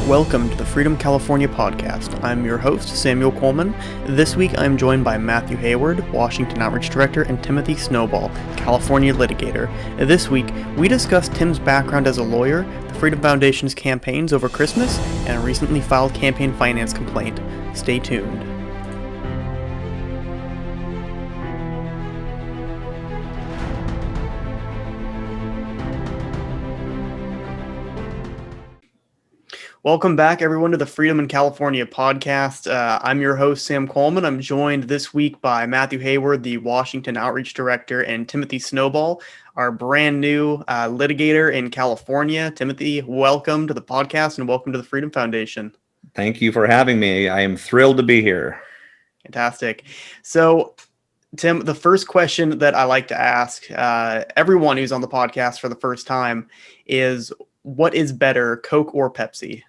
Welcome to the Freedom California podcast. I'm your host, Samuel Coleman. This week I'm joined by Matthew Hayward, Washington Outreach Director, and Timothy Snowball, California Litigator. This week we discuss Tim's background as a lawyer, the Freedom Foundation's campaigns over Christmas, and a recently filed campaign finance complaint. Stay tuned. Welcome back, everyone, to the Freedom in California podcast. I'm your host, Sam Coleman. I'm joined this week by Matthew Hayward, the Washington Outreach Director, and Timothy Snowball, our brand new litigator in California. Timothy, welcome to the podcast and welcome to the Freedom Foundation. Thank you for having me. I am thrilled to be here. Fantastic. So, Tim, the first question that I like to ask everyone who's on the podcast for the first time is, what is better, Coke or Pepsi?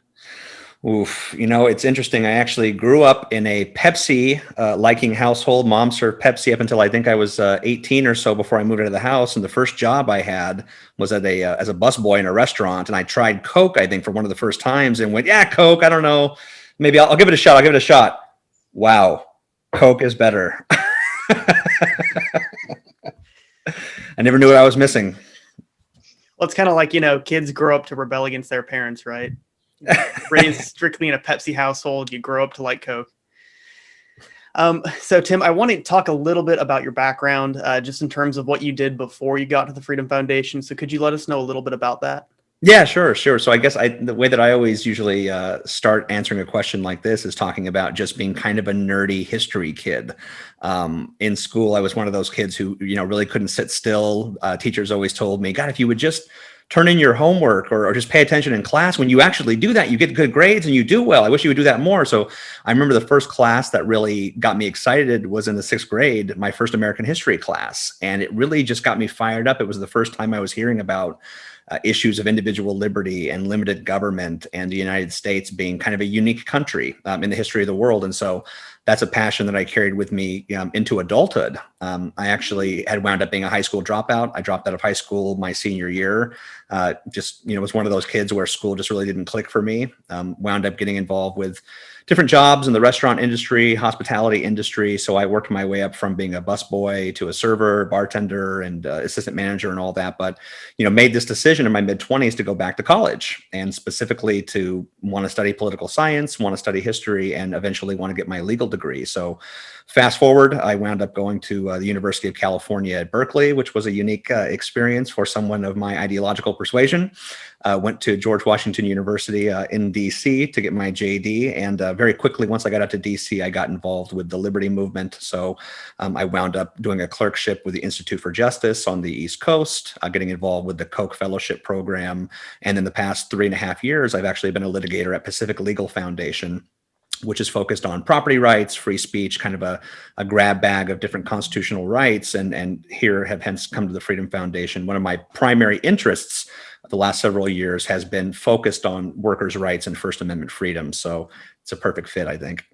Oof. It's interesting. I actually grew up in a Pepsi liking household. Mom served Pepsi up until I think I was 18 or so before I moved into the house. And the first job I had was as a busboy in a restaurant. And I tried Coke, I think, for one of the first times and went, yeah, Coke, I don't know. Maybe I'll give it a shot. Wow. Coke is better. I never knew what I was missing. Well, it's kind of like, kids grow up to rebel against their parents, right? Raised strictly in a Pepsi household, you grow up to like Coke. So, Tim, I want to talk a little bit about your background, just in terms of what you did before you got to the Freedom Foundation. So could you let us know a little bit about that? Yeah, sure. So I guess the way that I always usually start answering a question like this is talking about just being kind of a nerdy history kid. In school, I was one of those kids who, really couldn't sit still. Teachers always told me, God, if you would just turn in your homework or just pay attention in class, when you actually do that, you get good grades and you do well. I wish you would do that more. So I remember the first class that really got me excited was in the 6th grade, my first American history class. And it really just got me fired up. It was the first time I was hearing about issues of individual liberty and limited government and the United States being kind of a unique country in the history of the world. And so that's a passion that I carried with me into adulthood. I actually had wound up being a high school dropout. I dropped out of high school my senior year. Was one of those kids where school just really didn't click for me. Wound up getting involved with different jobs in the restaurant industry, hospitality industry. So I worked my way up from being a busboy to a server, bartender, and assistant manager and all that. But, made this decision in my mid-20s to go back to college and specifically to want to study political science, want to study history, and eventually want to get my legal degree. So fast forward, I wound up going to the University of California at Berkeley, which was a unique experience for someone of my ideological persuasion. Went to George Washington University in DC to get my JD. And very quickly, once I got out to DC, I got involved with the Liberty Movement. So I wound up doing a clerkship with the Institute for Justice on the East Coast, getting involved with the Koch Fellowship Program. And in the past 3.5 years, I've actually been a litigator at Pacific Legal Foundation, which is focused on property rights, free speech, kind of a grab bag of different constitutional rights. And here have hence come to the Freedom Foundation. One of my primary interests the last several years has been focused on workers' rights and First Amendment freedom. So it's a perfect fit, I think.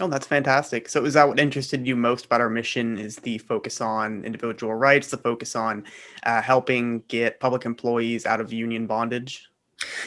Oh, that's fantastic. So is that what interested you most about our mission, is the focus on individual rights, the focus on helping get public employees out of union bondage?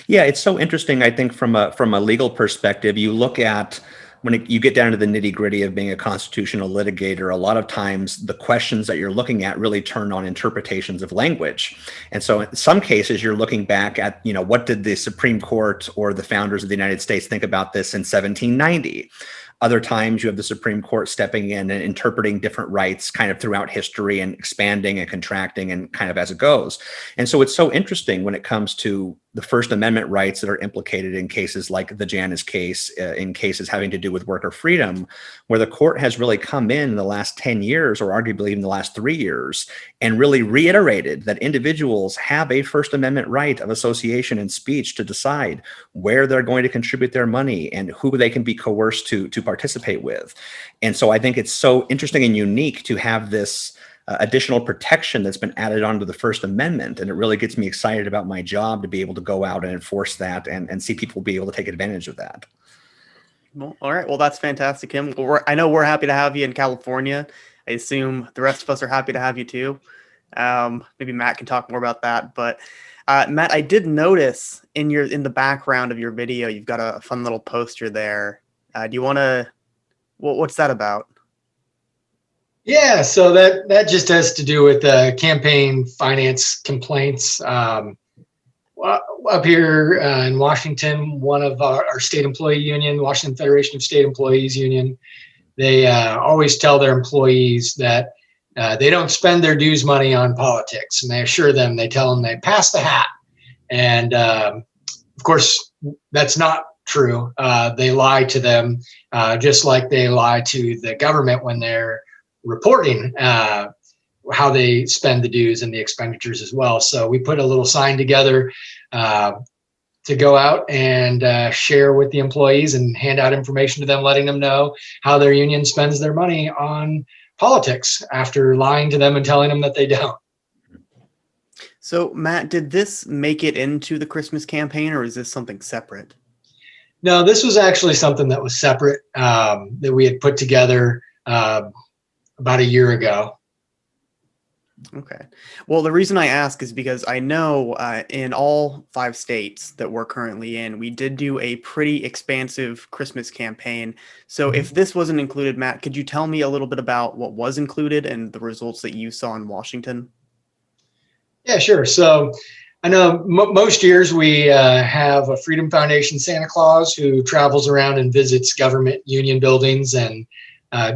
Yeah, it's so interesting. I think from a legal perspective, you look at when you get down to the nitty gritty of being a constitutional litigator, a lot of times the questions that you're looking at really turn on interpretations of language. And so in some cases, you're looking back at, what did the Supreme Court or the founders of the United States think about this in 1790? Other times you have the Supreme Court stepping in and interpreting different rights kind of throughout history and expanding and contracting and kind of as it goes. And so it's so interesting when it comes to the First Amendment rights that are implicated in cases like the Janus case, in cases having to do with worker freedom, where the court has really come in the last 10 years, or arguably even the last 3 years, and really reiterated that individuals have a First Amendment right of association and speech to decide where they're going to contribute their money and who they can be coerced to participate with. And so I think it's so interesting and unique to have this additional protection that's been added onto the First Amendment. And it really gets me excited about my job to be able to go out and enforce that and see people be able to take advantage of that. Well, all right. Well, that's fantastic, Kim. I know we're happy to have you in California. I assume the rest of us are happy to have you too. Maybe Matt can talk more about that. But Matt, I did notice in the background of your video, you've got a fun little poster there. Do you want to? What's that about? Yeah, so that just has to do with campaign finance complaints. Up here in Washington, one of our state employee union, Washington Federation of State Employees Union, they always tell their employees that they don't spend their dues money on politics, and they tell them they pass the hat. And of course, that's not true. They lie to them, just like they lie to the government when they're reporting how they spend the dues and the expenditures as well. So we put a little sign together to go out and share with the employees and hand out information to them, letting them know how their union spends their money on politics after lying to them and telling them that they don't. So Matt, did this make it into the Christmas campaign, or is this something separate? No, this was actually something that was separate that we had put together about a year ago. Okay. Well, the reason I ask is because I know in all 5 states that we're currently in, we did do a pretty expansive Christmas campaign. So if this wasn't included, Matt, could you tell me a little bit about what was included and the results that you saw in Washington? Yeah, sure. So I know most years we have a Freedom Foundation Santa Claus who travels around and visits government union buildings and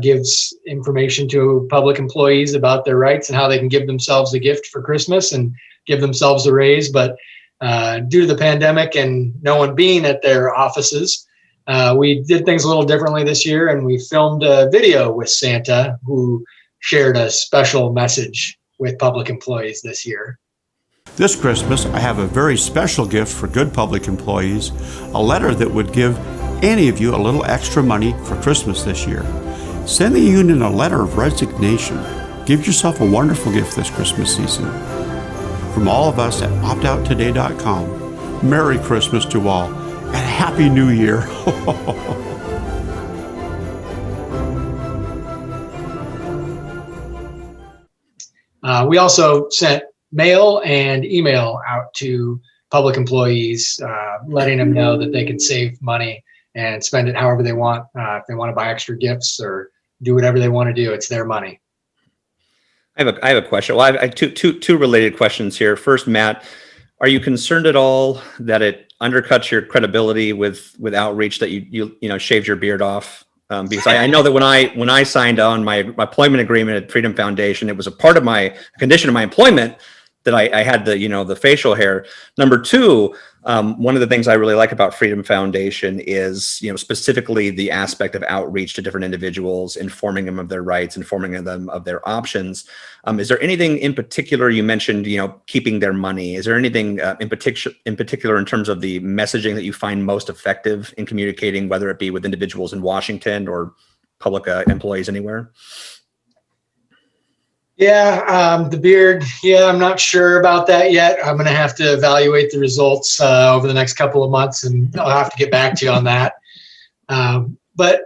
gives information to public employees about their rights and how they can give themselves a gift for Christmas and give themselves a raise. But due to the pandemic and no one being at their offices, we did things a little differently this year, and we filmed a video with Santa, who shared a special message with public employees this year. This Christmas, I have a very special gift for good public employees, a letter that would give any of you a little extra money for Christmas this year. Send the union a letter of resignation. Give yourself a wonderful gift this Christmas season. From all of us at optouttoday.com, Merry Christmas to all, and Happy New Year. We also sent mail and email out to public employees, letting them know that they can save money and spend it however they want. If they want to buy extra gifts or do whatever they want to do, it's their money. I have a question. Well, I have two related questions here. First, Matt, are you concerned at all that it undercuts your credibility with outreach that you shaved your beard off? Because I know that when I signed on my employment agreement at Freedom Foundation, it was a part of my condition of my employment that I had the facial hair. Number two, one of the things I really like about Freedom Foundation is, specifically the aspect of outreach to different individuals, informing them of their rights, informing them of their options. Is there anything in particular? You mentioned, keeping their money. Is there anything in particular in terms of the messaging that you find most effective in communicating, whether it be with individuals in Washington or public employees anywhere? Yeah, the beard. Yeah, I'm not sure about that yet. I'm going to have to evaluate the results over the next couple of months, and I'll have to get back to you on that. But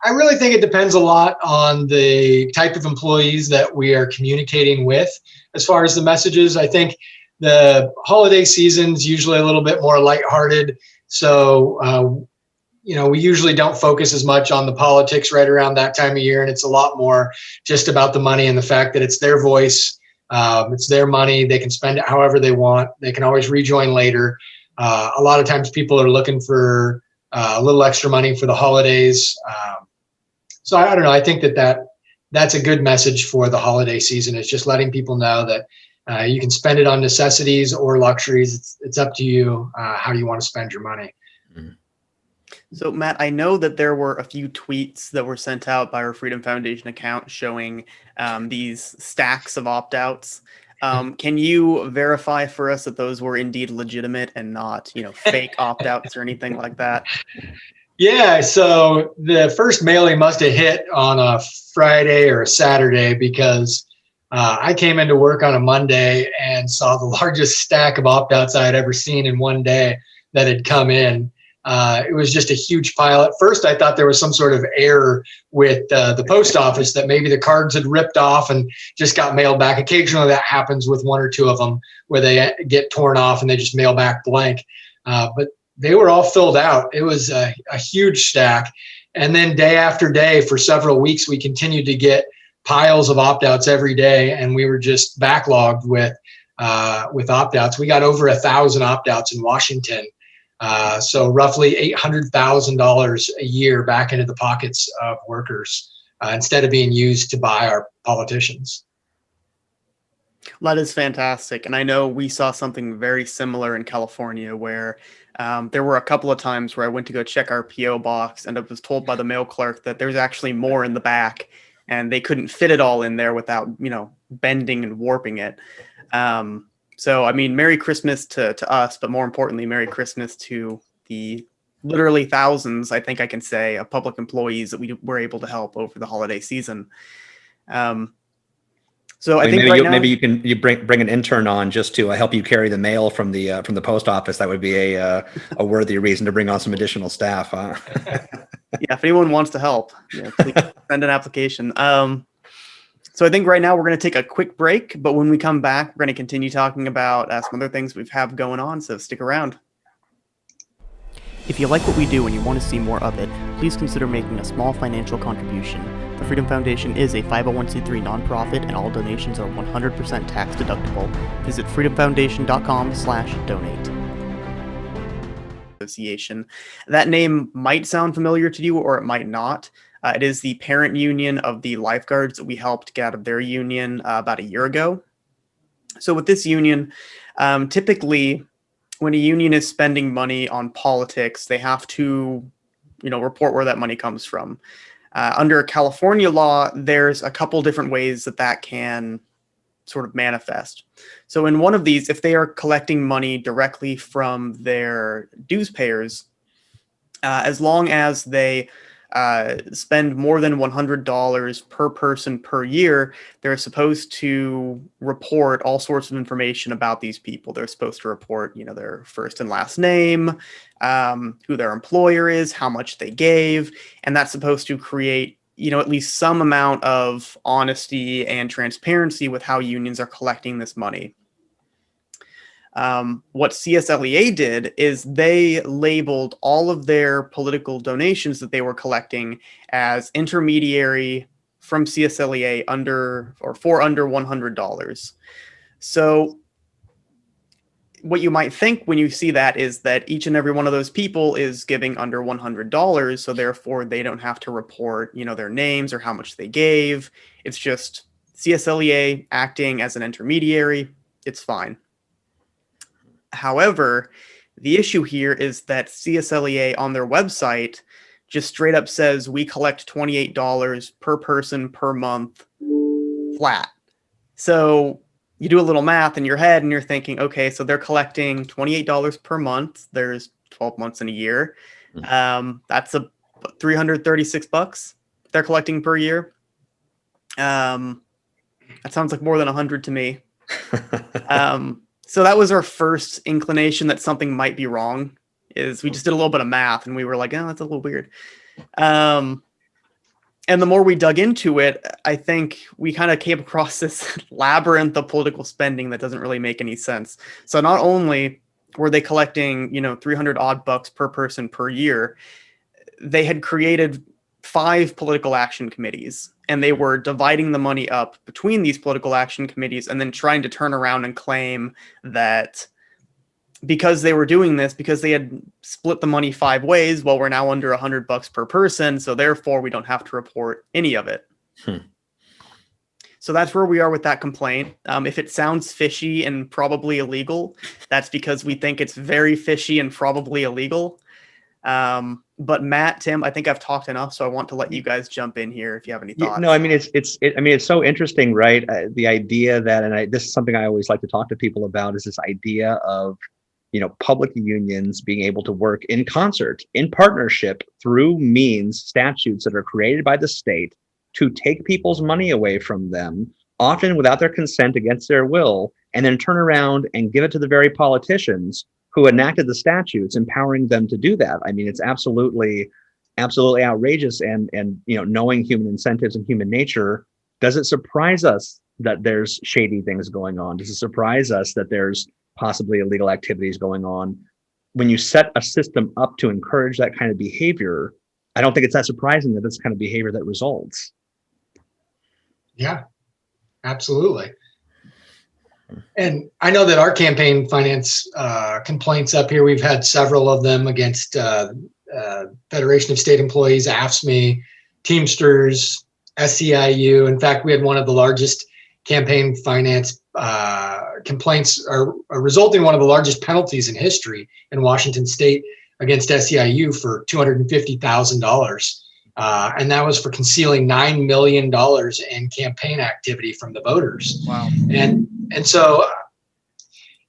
I really think it depends a lot on the type of employees that we are communicating with. As far as the messages, I think the holiday season's usually a little bit more lighthearted. So, we usually don't focus as much on the politics right around that time of year. And it's a lot more just about the money and the fact that it's their voice. It's their money. They can spend it however they want. They can always rejoin later. A lot of times people are looking for a little extra money for the holidays. So I don't know. I think that's a good message for the holiday season. It's just letting people know that you can spend it on necessities or luxuries. It's up to you how you want to spend your money. Mm-hmm. So, Matt, I know that there were a few tweets that were sent out by our Freedom Foundation account showing these stacks of opt-outs. Can you verify for us that those were indeed legitimate and not, fake opt-outs or anything like that? Yeah, so the first mailing must have hit on a Friday or a Saturday, because I came into work on a Monday and saw the largest stack of opt-outs I had ever seen in one day that had come in. It was just a huge pile. At first, I thought there was some sort of error with the post office, that maybe the cards had ripped off and just got mailed back. Occasionally that happens with one or two of them where they get torn off and they just mail back blank. But they were all filled out. It was a huge stack. And then day after day for several weeks, we continued to get piles of opt-outs every day, and we were just backlogged with opt-outs. We got over 1,000 opt-outs in Washington. So roughly $800,000 a year back into the pockets of workers instead of being used to buy our politicians. That is fantastic. And I know we saw something very similar in California where there were a couple of times where I went to go check our PO box and I was told by the mail clerk that there's actually more in the back and they couldn't fit it all in there without, bending and warping it. So, I mean, Merry Christmas to us, but more importantly, Merry Christmas to the literally thousands, I think I can say, of public employees that we were able to help over the holiday season. So I think maybe you bring an intern on just to help you carry the mail from the post office. That would be a worthy reason to bring on some additional staff. Huh? Yeah, if anyone wants to help, please send an application. So I think right now we're going to take a quick break, but when we come back, we're going to continue talking about some other things we have going on, so stick around. If you like what we do and you want to see more of it, please consider making a small financial contribution. The Freedom Foundation is a 501c3 nonprofit and all donations are 100% tax deductible. Visit freedomfoundation.com/donate. Association. That name might sound familiar to you or it might not. It is the parent union of the lifeguards that we helped get out of their union about a year ago. So with this union, typically when a union is spending money on politics, they have to, report where that money comes from. Under California law, there's a couple different ways that can sort of manifest. So in one of these, if they are collecting money directly from their dues payers, as long as they spend more than $100 per person per year, they're supposed to report all sorts of information about these people. They're supposed to report, their first and last name, who their employer is, how much they gave, and that's supposed to create, at least some amount of honesty and transparency with how unions are collecting this money. What CSLEA did is they labeled all of their political donations that they were collecting as intermediary from CSLEA for under $100. So what you might think when you see that is that each and every one of those people is giving under $100. So therefore they don't have to report, their names or how much they gave. It's just CSLEA acting as an intermediary. It's fine. However, the issue here is that CSLEA on their website just straight up says we collect $28 per person per month flat. So you do a little math in your head and you're thinking, okay, so they're collecting $28 per month. There's 12 months in a year. That's $336 they're collecting per year. That sounds like more than 100 to me. So that was our first inclination that something might be wrong, is we just did a little bit of math and we were like, oh, that's a little weird. And the more we dug into it, I think we kind of came across this labyrinth of political spending that doesn't really make any sense. So not only were they collecting, 300 odd bucks per person per year, they had created 5 political action committees, and they were dividing the money up between these political action committees and then trying to turn around and claim that because they were doing this, because they had split the money 5 ways, well, we're now under $100 per person, so therefore we don't have to report any of it. So that's where we are with that complaint. If it sounds fishy and probably illegal, that's because we think it's very fishy and probably illegal. But Matt, Tim, I think I've talked enough, so I want to let you guys jump in here if you have any thoughts. No, I mean it's so interesting, right? The idea that, this is something I always like to talk to people about, is this idea of, public unions being able to work in concert, in partnership, through statutes that are created by the state to take people's money away from them, often without their consent, against their will, and then turn around and give it to the very politicians who enacted the statutes, empowering them to do that. I mean, it's absolutely outrageous. And knowing human incentives and human nature, does it surprise us that there's shady things going on? Does it surprise us that there's possibly illegal activities going on? When you set a system up to encourage that kind of behavior, I don't think it's that surprising that this kind of behavior that results. Yeah, absolutely. And I know that our campaign finance complaints up here, we've had several of them against Federation of State Employees, AFSCME, Teamsters, SEIU. In fact, we had one of the largest campaign finance complaints, or resulting in one of the largest penalties in history in Washington State against SEIU for $250,000. And that was for concealing $9 million in campaign activity from the voters. Wow. And so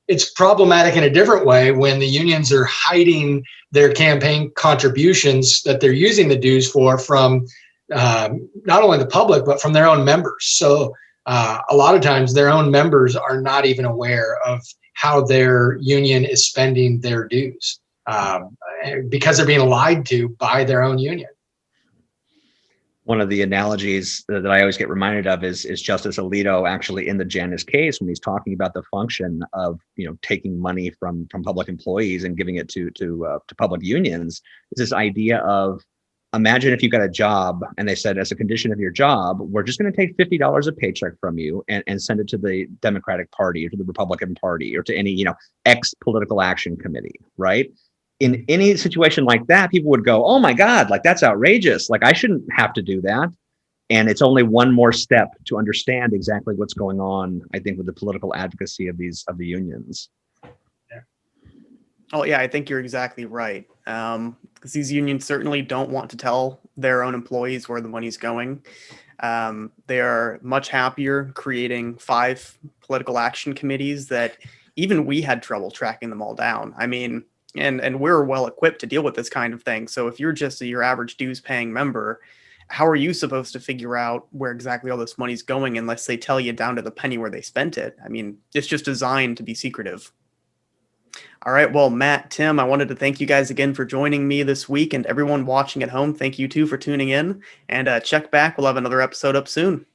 it's problematic in a different way when the unions are hiding their campaign contributions that they're using the dues for from not only the public, but from their own members. So a lot of times their own members are not even aware of how their union is spending their dues because they're being lied to by their own union. One of the analogies that I always get reminded of is Justice Alito actually in the Janus case, when he's talking about the function of taking money from public employees and giving it to public unions. Is this idea of, imagine if you got a job and they said, as a condition of your job, we're just going to take $50 a paycheck from you and send it to the Democratic Party or to the Republican Party or to any X political action committee, right? In any situation like that, people would go, oh my God, like that's outrageous. Like I shouldn't have to do that. And it's only one more step to understand exactly what's going on, I think, with the political advocacy of the unions. Yeah. Oh yeah, I think you're exactly right. Because these unions certainly don't want to tell their own employees where the money's going. They are much happier creating 5 political action committees that even we had trouble tracking them all down. I mean, and we're well equipped to deal with this kind of thing. So if you're just your average dues paying member, how are you supposed to figure out where exactly all this money's going unless they tell you down to the penny where they spent it? I mean, it's just designed to be secretive. All right. Well, Matt, Tim, I wanted to thank you guys again for joining me this week, and everyone watching at home, thank you too for tuning in, and check back. We'll have another episode up soon.